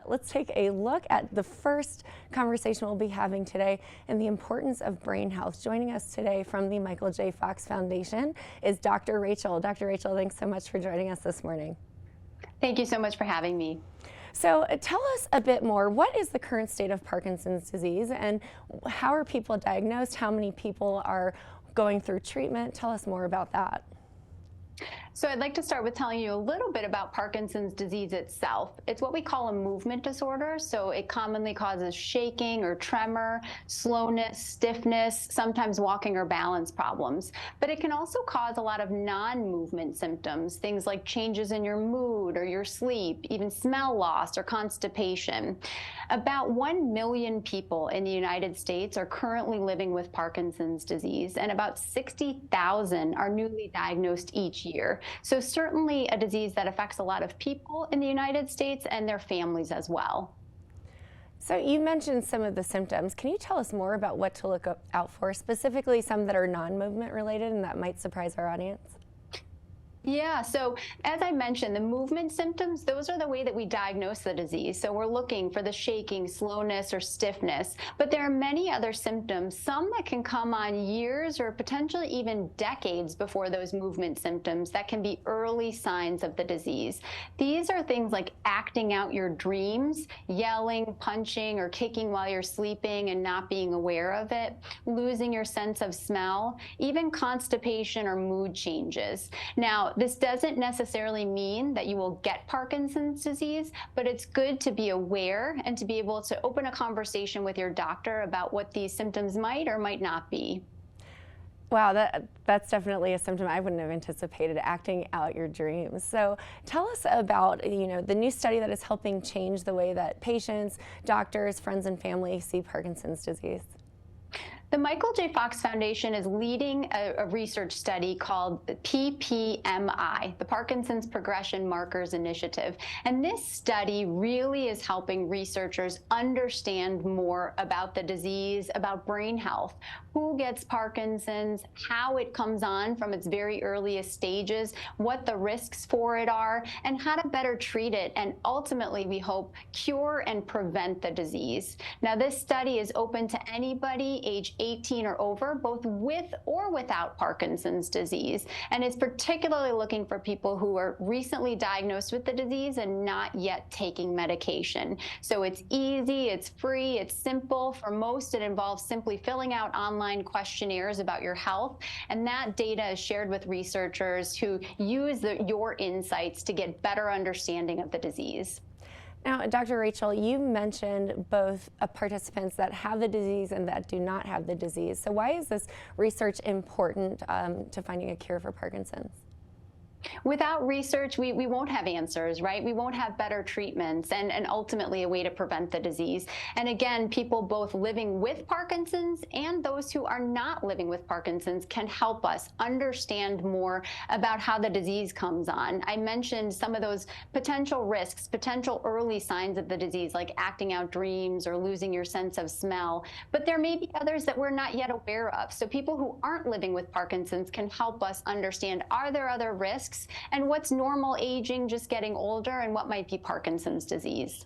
let's take a look at the first conversation we'll be having today and the importance of brain health. Joining us today from the Michael J. Fox Foundation is Dr. Rachel. Dr. Rachel, thanks so much for joining us this morning. Thank you so much for having me. So tell us a bit more. What is the current state of Parkinson's disease and how are people diagnosed? How many people are going through treatment? Tell us more about that. So I'd like to start with telling you a little bit about Parkinson's disease itself. It's what we call a movement disorder. So it commonly causes shaking or tremor, slowness, stiffness, sometimes walking or balance problems. But it can also cause a lot of non-movement symptoms, things like changes in your mood or your sleep, even smell loss or constipation. About 1 million people in the United States are currently living with Parkinson's disease, and about 60,000 are newly diagnosed each year. So certainly a disease that affects a lot of people in the United States and their families as well. So you mentioned some of the symptoms. Can you tell us more about what to look out for, specifically some that are non-movement related and that might surprise our audience? Yeah, so as I mentioned, the movement symptoms, those are the way that we diagnose the disease. So we're looking for the shaking, slowness, or stiffness. But there are many other symptoms, some that can come on years or potentially even decades before those movement symptoms that can be early signs of the disease. These are things like acting out your dreams, yelling, punching, or kicking while you're sleeping and not being aware of it, losing your sense of smell, even constipation or mood changes. Now, this doesn't necessarily mean that you will get Parkinson's disease, but it's good to be aware and to be able to open a conversation with your doctor about what these symptoms might or might not be. Wow, that's definitely a symptom I wouldn't have anticipated, acting out your dreams. So tell us about, the new study that is helping change the way that patients, doctors, friends, and family see Parkinson's disease. The Michael J. Fox Foundation is leading a research study called PPMI, the Parkinson's Progression Markers Initiative. And this study really is helping researchers understand more about the disease, about brain health, who gets Parkinson's, how it comes on from its very earliest stages, what the risks for it are, and how to better treat it, and ultimately, we hope, cure and prevent the disease. Now, this study is open to anybody age 18 or over, both with or without Parkinson's disease, and is particularly looking for people who are recently diagnosed with the disease and not yet taking medication. So it's easy, it's free, it's simple. For most, it involves simply filling out online questionnaires about your health, and that data is shared with researchers who use your insights to get better understanding of the disease. Now, Dr. Rachel, you mentioned both participants that have the disease and that do not have the disease. So why is this research important to finding a cure for Parkinson's? Without research, we won't have answers, right? We won't have better treatments and ultimately a way to prevent the disease. And again, people both living with Parkinson's and those who are not living with Parkinson's can help us understand more about how the disease comes on. I mentioned some of those potential risks, potential early signs of the disease, like acting out dreams or losing your sense of smell. But there may be others that we're not yet aware of. So people who aren't living with Parkinson's can help us understand, are there other risks? And what's normal aging, just getting older, and what might be Parkinson's disease.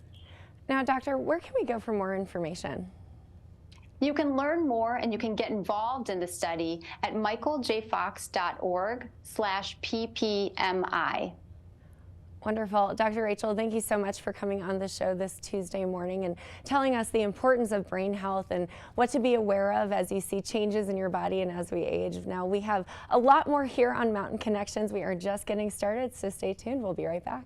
Now, doctor, where can we go for more information? You can learn more and you can get involved in the study at michaeljfox.org/PPMI. Wonderful. Dr. Rachel, thank you so much for coming on the show this Tuesday morning and telling us the importance of brain health and what to be aware of as you see changes in your body and as we age. Now, we have a lot more here on Mountain Connections. We are just getting started, so stay tuned. We'll be right back.